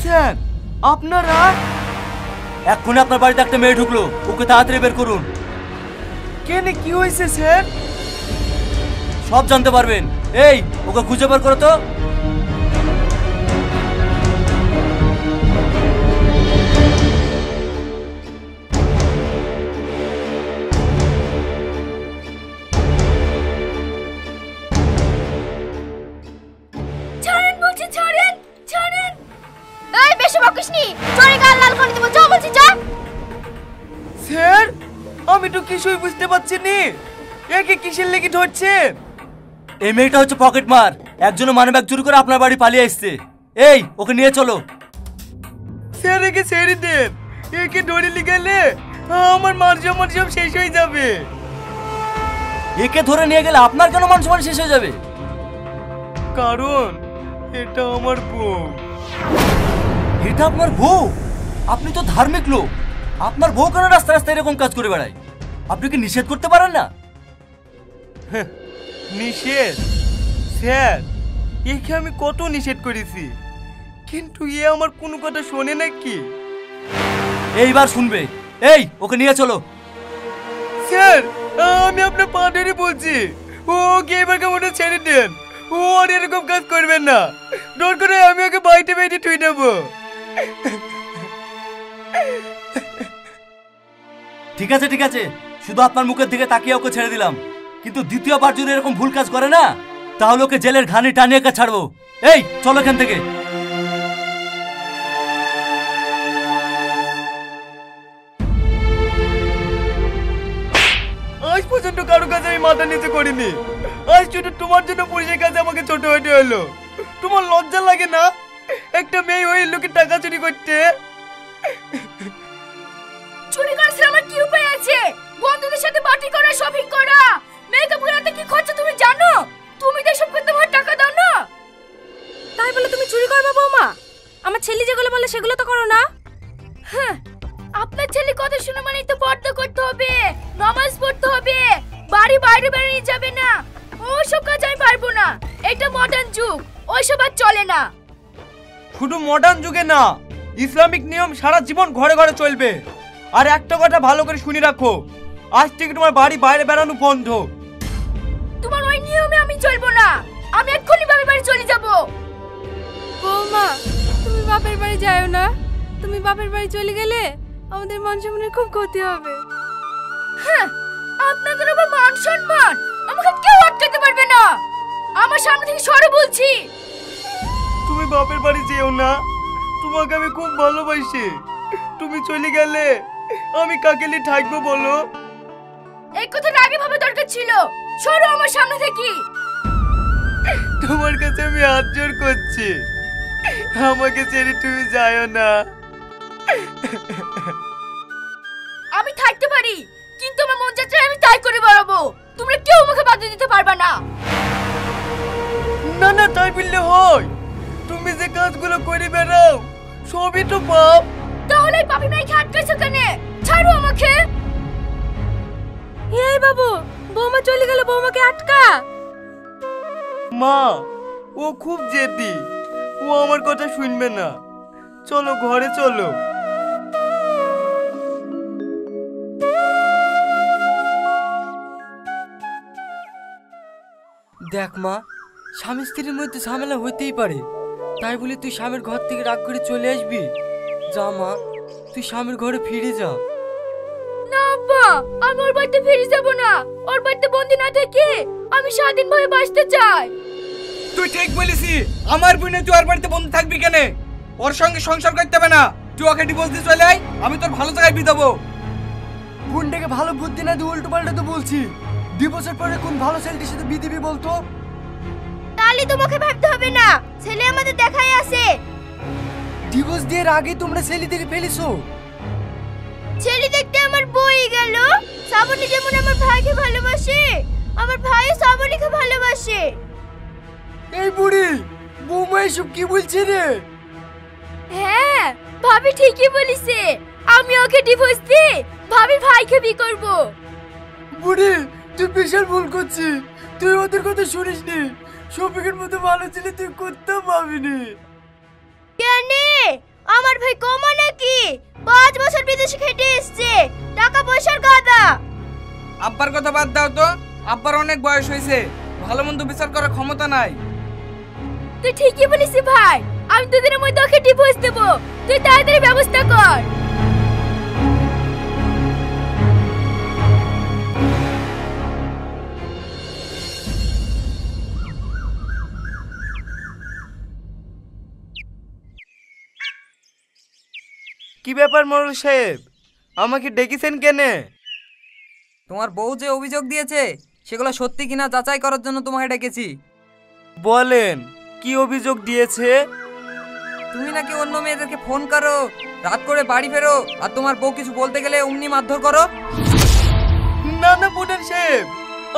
Sir আপনারা এক্ষুনি আপনার বাড়িতে একটা মেয়ে ঢুকলো, ওকে তাড়াতাড়ি বের করুন। কেন কি হয়েছে স্যার? সব জানতে পারবেন। এই ওকে খুঁজে বের করো তো। ছাড়েন বলছি, ছাড়েন ছাড়েন। এই বেশি বকিসনি, চোরে গাল লাল করে দেব। যা বলছি যা। স্যার আমি তো কিছুই বুঝতে পারছি নি, একে কিসের লেগে ধরছেন? এই মেয়েটা হচ্ছে পকেট মার, একজনের মানিব্যাগ চুরি করে আপনার বাড়ি পালিয়ে আসছে। এই ওকে নিয়ে চলো। স্যার একে ছেড়ে দেন, একে ধরে নিয়ে গেলে আমার মান সম্মান সব শেষ হয়ে যাবে। একে ধরে নিয়ে গেলে আপনার কেন মান সম্মান শেষ হয়ে যাবে? কারণ এটা আমার বউ। এটা আপনার বউ? আপনি তো ধার্মিক লোক, আপনার বউ কেন রাস্তা রাস্তায় এরকম কাজ করে বেড়ায়? আপনি কি নিষেধ করতে পারেন না? নিষেধ? স্যার একে আমি কত নিষেধ করেছি, কিন্তু এ আমার কোনো কথা শোনে নাকি? এইবার শুনবে। এই ওকে নিয়ে চলো। স্যার আমি আপনার পা ধরে বলছি, ওকে এবার কেমন ছেড়ে দেন। ও আর এরকম কাজ করবেন না, দরকার হয় আমি ওকে বাড়িতে বেঁধে থুই দেবো। ঠিক আছে ঠিক আছে, শুধু আপনার মুখের দিকে তাকিয়ে ওকে ছেড়ে দিলাম, কিন্তু দ্বিতীয়বার যদি এরকম ভুল কাজ করে না, তাহলে ওকে জেলের ঘানি টানিয়ে কে ছাড়বো। এই চলো এখান থেকে। আজ পর্যন্ত কারো কাছে আমি মাথা নিচে করিনি, আজ শুধু তোমার জন্য পুলিশের কাছে আমাকে ছোট হতে হলো। তোমার লজ্জা লাগে না একটা মেয়ে ওই লোকের টাকা চুরি করতে? চুরি করেছে আমার কি উপায় আছে? বন্ধুদের সাথে পার্টি করা, শপিং করা, মেকআপ করাতে কি খরচা তুমি জানো? তুমি তো সব করতে আমার টাকা দাও না। তাই বলে তুমি চুরি করবে বৌমা? আমার ছেলে যেগুলো বলে সেগুলো তো করো না। হ্যাঁ, আপনার ছেলে কথা শুনে মানে তো পর্দা করতে হবে, নামাজ পড়তে হবে, বাড়ি বাইরে বেরিয়ে যাবে না। ওসব কাজ আমি পারবো না, এটা মডার্ন যুগ, ওইসব আর চলে না। শুধু মডার্ন যুগে না, ইসলামিক নিয়ম সারা জীবন ঘরে ঘরে চলবে। আর একটা কথা ভালো করে শুনে রাখো, আজ থেকে তোমার বাড়ি বাইরে বেরানো বন্ধ। তোমার ওই নিয়মে আমি চলবো না, আমি এক্ষুনি বাপের বাড়ি চলে যাব। বৌমা তুমি বাপের বাড়ি যাও না, তুমি বাপের বাড়ি চলে গেলে আমাদের মান সম্মানের খুব ক্ষতি হবে। হ্যাঁ, আপনাদের আবার মান সম্মান আমাকে কেউ আটকাতে পারবে না। আমার সামনে থেকে সরে বলছি। তুমি বাপের বাড়ি যেও না, তোমাকে আমি খুব ভালোবাসি। তুমি চলে গেলে আমি কাকে নিয়ে থাকবো বলো? এই কথাটা আগে ভাবা দরকার ছিল। সরো আমার সামনে থেকে। তোমার কাছে আমি হাত জোড় করছি, আমাকে ছেড়ে তুমি যাও না। আমি থাকতে পারি, কিন্তু আমার মন যাচ্ছে আমি তাই করে বেড়াবো। তোমরা কেউ আমাকে বাধা দিতে পারবে না। না না, তাই বললে হয়? তুমি যে কাজগুলো করে বেড়াও সবই তো পাপ। তাহলে এই পাপি মেয়েকে আটকাইছো কেন? ছাড়ো আমাকে। এই বাবু, বৌমা চলে গেল, বৌমাকে আটকা। মা ও খুব জেদি, ও আমার কথা শুনবে না। চলো ঘরে চলো। দেখ মা, স্বামী স্ত্রীর মধ্যে ঝামেলা হইতেই পারে, তাই বলে তুই স্বামীর ঘর থেকে রাগ করে চলে আসবি? যা মা, তুই স্বামীর ঘরে ফিরে যা। না আব্বা, আমি ওর বাড়িতে ফিরে যাব না। ওর বাড়িতে বন্দি না থেকে আমি স্বাধীনভাবে বাঁচতে চাই। তুই ঠিক বলেছি, আমার বোনে তুই ওর বাড়িতে বন্ধু থাকবি কেন? ওর সঙ্গে সংসার করতে হবে না, তুই ওকে ডিভোর্স দিয়ে চলে আয়, আমি তোর ভালো জায়গায় বিয়ে দেবো। বোনটাকে ভালো বুদ্ধি না দিয়ে উল্টো পাল্টা তো বলছি। 2 বছর পরে কোন ভালো ছেলেটির সাথে বিয়ে দিবি বলতো? তাহলে তোমাকে ভাবতে হবে না, ছেলে আমাদের দেখাই আছে। ডিভোর্স দিয়ে আগে তোমরা ছেলে দেখে ফেলিছো। ছেলে দেখতে আমার বই গেল। শ্রাবণী যেমন আমার ভাইকে ভালোবাসে, আমার ভাইও শ্রাবণীকে ভালোবাসে। এই বুড়ি বৌমা এসব কি বলছে রে? হ্যাঁ, ভাবি ঠিকই বলিছে। আমি ওকে ডিভোর্স দিয়ে ভাবি ভাইকে বিয়ে করব। বুড়ি তুই বিশাল ভুল করছিস, তুই ওদের কথা শুনিসনি। শফিকের মতো ভালো ছেলে তুই করতেও পাবিনি। কেনে আমার ভাই কমা নাকি 5 বছর বিদেশে খেটে এসেছে, টাকা পয়সার গাদা। আব্বার কথা বাদ দাও তো, আব্বার অনেক বয়স হয়েছে, ভালো মন্দ বিচার করার ক্ষমতা নাই। তুই ঠিকই বলিস ভাই, আমি দুদিনের মধ্যে ওকে ডিভোর্স দেব, তুই তাড়াতাড়ি ব্যবস্থা কর। কি ব্যাপার মোড়ল সাহেব, আমাকে ডেকেছেন কেনে? তোমার বউ যে অভিযোগ দিয়েছে সেগুলো সত্যি কিনা যাচাই করার জন্য তোমাকে ডেকেছি। বলেন, কি অভিযোগ দিয়েছে? তুমি নাকি অন্য মেয়েদেরকে ফোন করো, রাত করে বাড়ি ফেরো, আর তোমার বউ কিছু বলতে গেলে অমনি মারধর করো। না না প্রধান সাহেব,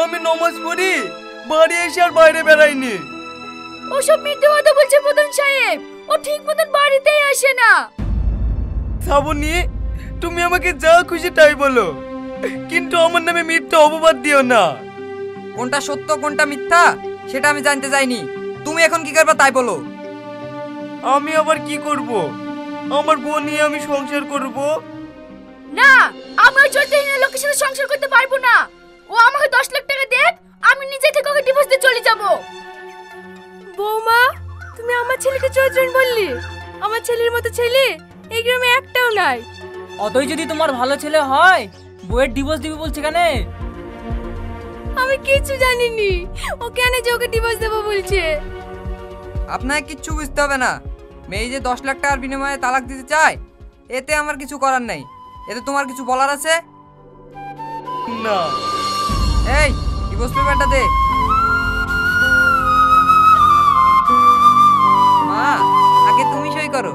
আমি নমাজ পড়ি, বাড়ি এসে আর বাইরে বেড়াইনি। ওসব মিথ্যে কথা বলছে প্রধান সাহেব, ও ঠিক মতন বাড়িতেই আসে না। শ্রাবণী, তুমি আমাকে যা খুশি তাই বলো, কিন্তু আমার নামে মিথ্যা অপবাদ দিও না। কোনটা সত্য কোনটা মিথ্যা সেটা আমি জানতে চাইনি, তুমি এখন কি করবে তাই বলো। আমি আবার কি করব? আমার বোন নিয়ে আমি সংসার করব। না, আমি ওই চৈতন্য লোকের সাথে সংসার করতে পারবো না। ও আমাকে 10 লাখ টাকা দেখ, আমি নিজে থেকে ওকে ডিভোর্স দিয়ে চলে যাব। বৌমা, তুমি আমার ছেলেকে চৈত্রন বললি? আমার ছেলের মতো ছেলে এই গ্রামে একটাও নাই। অতই যদি তোমার ভালো ছেলে হয়, বউয়ের ডিভোর্স দিবে বলছে কেন? আমি কিছু জানিনি, ও কেন যে ওকে ডিভোর্স দেবো বলছে। আপনাকে কিচ্ছু বুঝতে হবে না, মেয়ে যে 10 লাখ টাকার বিনিময়ে তালাক দিতে চায় এতে আমার কিছু করার নাই। এতে তোমার কিছু বলার আছে? না। এই ডিভোর্স পেপারটা দে। মা, আগে তুমি সই করো।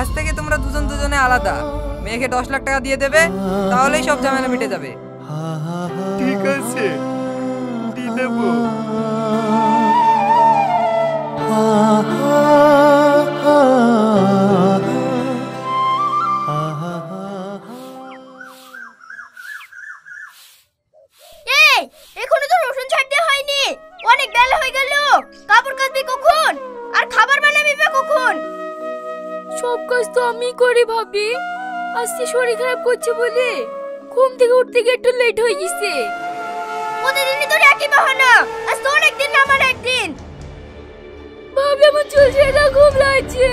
আজ থেকে তোমরা দুজন দুজনে আলাদা। মেয়েকে 10 লাখ টাকা দিয়ে দেবে, তাহলেই সব ঝামেলা মিটে যাবে। ঠিক আছে, দিয়ে দেবো। এই, এখনো তো রসুন ছাড়তে হয়নি, অনেক বেলা হয়ে গেল। কাপড় কাচবি কখন আর খাবার বানাবি কখন? সব কাজ তো আমি করি ভাবি, আজকে শরীর খারাপ করছে বলে ঘুম থেকে উঠতে গিয়ে একটু লেট হয়ে গেছে। প্রতিদিনই তোর একই বাহানা, আজ তোর একদিন না আমার একদিন। ভাবি আমার চুল ছেড়ে দাও, ঘুম লাগছে,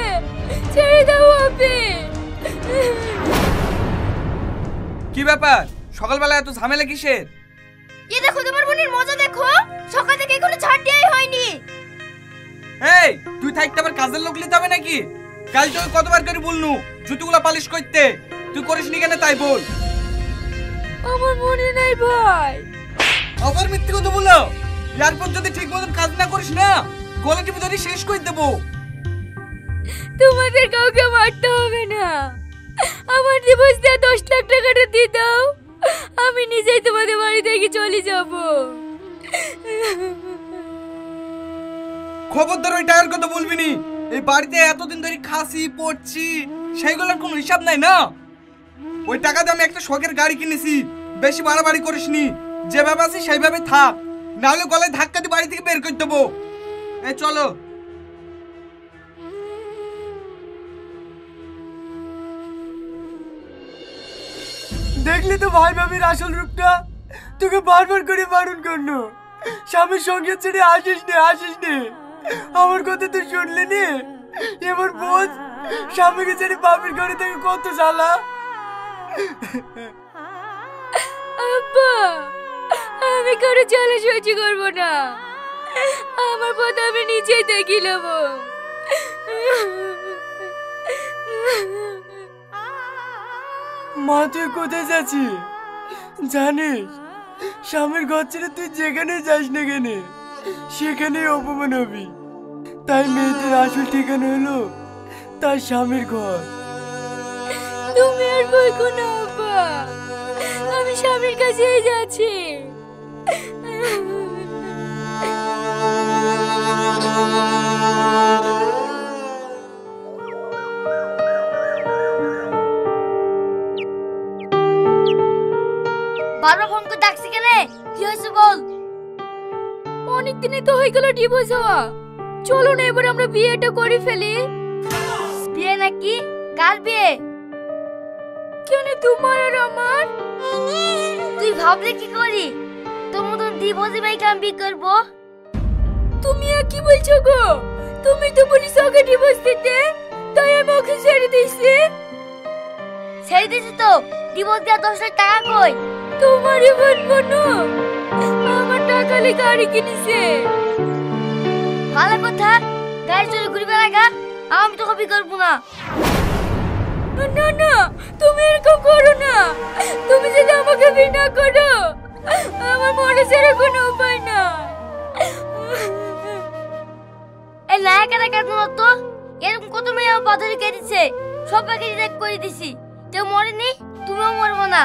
ছেড়ে দাও ভাবি। কি ব্যাপার, সকালবেলা এত ঝামেলা কিসের? এ দেখো তোমার বোনের মজা দেখো, সকাল থেকে এখনো ছাড় দেওয়াই হয়নি। এই তুই থাকতে আবার কাজের লোক নিতে হবে নাকি? কাল তোকে কতবার করে বলনু জুতোগুলা পালিশ করতে, তুই করিসনি কেন তাই বল। আমার মনে নাই ভাই। আবার মিথ্যে কথা বলো, এরপর যদি ঠিক মতন কাজ না করিস না গলা টিপে ধরে শেষ করে দেবো। তোমাদের কাউকে মারতে হবে না, আমার ডিভোর্স দিয়ে 10 লাখ টাকাটা দিয়ে দাও, আমি নিজেই তোমাদের বাড়ি থেকে চলে যাব। খবরদার ওই টাকার কথা বলবি নি। এই বাড়িতে এতদিন ধরে খাসি পড়ছি, সেইগুলোর কোনো হিসাব নাই না। ওই টাকা দিয়ে আমি একটা শখের গাড়ি কিনেছি, বেশি বাড়াবাড়ি করিসনি। যেভাবে আছিস সেইভাবে থাক, নাহলে গলায় ধাক্কা দিয়ে বাড়ি থেকে বের করে দেবো। এই চলো। দেখলি তো ভাই ভাবির আসল রূপটা, তোকে বারবার করে বারণ করলো স্বামীর সঙ্গে ছেড়ে আসিস নে। আমার কথা তুই শুনলি নি? এবার বোঝ স্বামীকে ছেড়ে বাপের ঘরে থেকে কত জ্বালা। আব্বা, আমি কারো জ্বালা সহ্য করবো না, আমার পথ আমি নিজেই দেখি নেব। মা তুই কোথায় যাচ্ছিস? জানিস স্বামীর ঘর ছেড়ে তুই যেখানে যাস না কেন সেখানেই অপমান হবি। তাই মেয়েদের আসল ঠিকানা হলো তার স্বামীর ঘর। তুমি আর বলছো না আপা, আমি স্বামীর কাছে যাচ্ছি। বারবার ফোন করে ডাকছি কেন? কি হয়েছে বল। অনেক দিনই তো হয়ে গেল ডিভোর্স হওয়া, চলো না এবার আমরা বিয়েটা করে ফেলি। বিয়ে নাকি? কার বিয়ে? কেন তোমার আর আমার? তুই ভাবলে কি করি তোর মতন ডিভোর্সি ভাইকে আমি বিয়ে করবো? তুমি আর কি বলছো গো? তুমি তো বলিস ওকে ডিভোর্স দিতে, তাই আমি ওকে ছেড়ে দিয়েছি। ছেড়ে দিয়েছি তো, ডিভোর্স দেওয়া 10 লাখ টাকা কই? তোমারই বলবো না, আমার টাকা লে গাড়ি কিনেছে। ভালো কথা, গাড়ি চলে ঘুরবে লাগা, আমি তোকে বিয়ে করবো না। না না, তুমি এরকম করো না। তুমি যদি আমাকে বিয়ে না করো, আমার মরে ছাড়া কোনো উপায় না। এই নায়িকারা কেন তো এরকম কত মেয়ে আমার বাধা রেখে দিচ্ছে, সবাইকে রিজেক্ট করে দিছি, কেউ মরেনি, তুমিও মরবো না।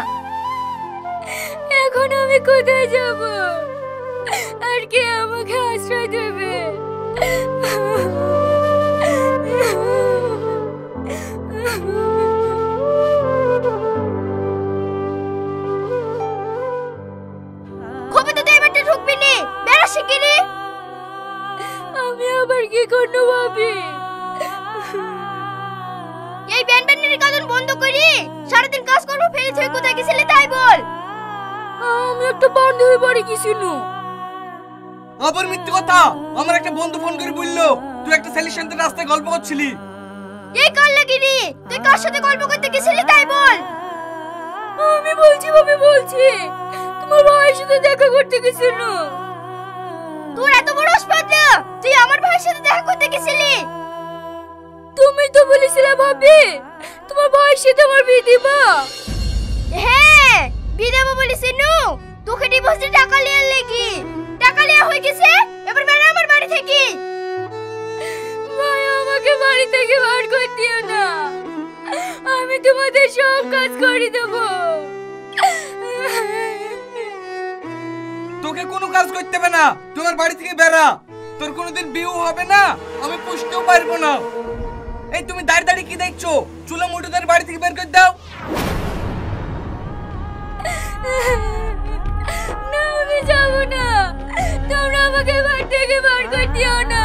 এখন আমি কোথায় যাব? আর কে আমাকে আশ্রয় দেবে? কবে তো এবারটা ঢুকবি নি, বেড়া শিগগিরি। আমি আবার কি করব ভাবি? এই ব্যানব্যানের কাজন বন্ধ করি, সারাদিন কাজ করবো, ফেলে তুই কোথায় গেছিলি তাই বল। আমি একটা বান্ধবী বাড়ি গেছিল। আবার মিথ্যে কথা। আমার একটা বন্ধু ফোন করে বললো তুই একটা ছেলের সাথে রাস্তায় গল্প করছিলি। এই কাল লাগিনি, তুই কার সাথে গল্প করতে গেছিলি তাই বল। আমি বলছি ভাবি, বলছি তোমার ভাইয়ের সাথে দেখা করতে গেছিল। তোর এত বড় স্পর্ধা, তুই আমার ভাইয়ের সাথে দেখা করতে গেছিলি? তুমি তো বলেছিলে ভাবি তোমার ভাইয়ের সাথে আমার বিয়ে দিবা। হ্যাঁ, বিয়ে দেবো বলেছি নু, তোকে ডিভোর্সে টাকা লিয়ে লেগি, টাকা লিয়ে হয়ে গেছে, এবার বেড়া আমার বাড়ি থেকে। ভাই আমাকে বাড়ি থেকে বার করে দিও না, আমি তোমাদের সব কাজ করে দেবো। তোকে কোনো কাজ করতে হবে না, তোমার বাড়ি থেকে বেরা। তোর কোনোদিন বিয়ে হবে না, আমি পুষতেও পারবো না। এই তুমি দাঁড়িয়ে দাঁড়িয়ে কি দেখছো? চুলা মুঠোদের বাড়ি থেকে বের করে দাও। না আমি যাবো না, তোমরা আমাকে বাড়ি থেকে বার করে দিও না।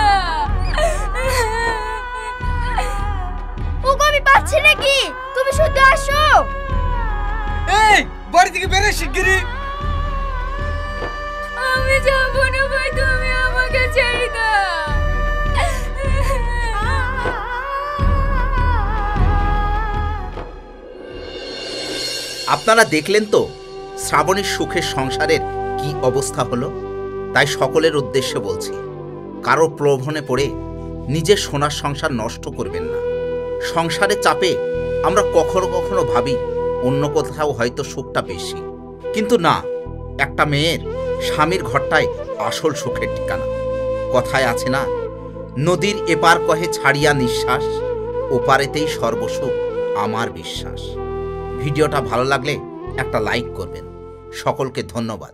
ওগো আমি পাচ্ছি নাকি, তুমি শুধু আসো। এই বাড়ি থেকে বেরো শিগগিরই। আমি যাবো না ভাই, তুমি আমাকে ছেড়ে দাও। আপনারা দেখলেন তো শ্রাবণীর সুখের সংসারের কি অবস্থা হলো। তাই সকলের উদ্দেশ্যে বলছি, কারো প্রলোভনে পড়ে নিজের সোনার সংসার নষ্ট করবেন না। সংসারের চাপে আমরা কখনো কখনো ভাবি অন্য কোথাও হয়তো সুখটা বেশি, কিন্তু না, একটা মেয়ের স্বামীর ঘরটাই আসল সুখের ঠিকানা। কথায় আছে না, নদীর এপার কহে ছাড়িয়া নিঃশ্বাস, ওপারেতেই সর্বসুখ আমার বিশ্বাস। ভিডিওটা ভালো লাগলে একটা লাইক করবেন। সকলকে ধন্যবাদ।